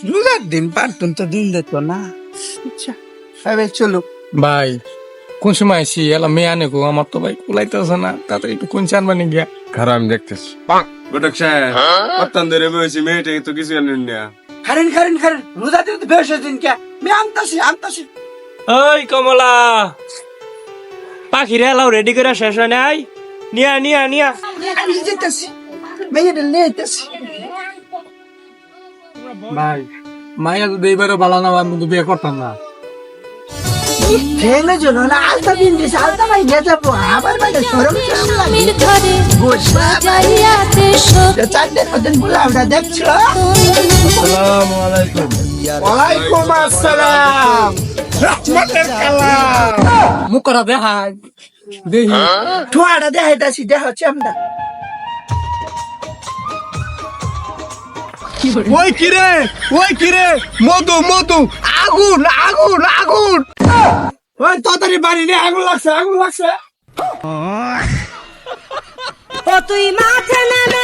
রোজার দিন পারতুন তো দিন দিত না। আচ্ছা হবে চলো ভাই কোন সময় আইসি এলা মেয়ে আনে গো, আমার তো ভাই কুলাইতেছে না, তাড়াতাড়ি একটু কোন চানবানি গিয়া। খারাপ আমি দেখতেছি ঘটক সাহেব কত্তান ধরে বসেছি মেয়েটা তো কিছু জানেন না। খারেন খারেন খারেন রোজা দিন বেশ দিন কে আমি আনতাছি ওই কমলা, পাখিরা এলাও রেডি করে শেষ হয় নাই, নিয়া নিয়া নিয়া। আমি যেতেছি মেয়েটা নিতেছি। ভাই মাইয়া যদি এইবারও ভালো না আমি তো বিয়ে করতাম না। ঠেলে জন্য না আলতা দিন দিছে আলতা ভাই নিয়ে যাবো আবার বাইরে সরম সরম লাগে চারটের মধ্যে বলে আমরা দেখছো। আসসালামু আলাইকুম। ওয়ালাইকুম আসসালাম রহমতের কালাম মুখ করা দেখাই দেখি। ঠোয়াটা দেখাইতাছি দেখ হচ্ছে আমরা ওই কিরে মধু আগুন ওই তাড়াতাড়ি বাড়ি নিয়ে আগুন লাগছে ও তুই মাঠে নেমে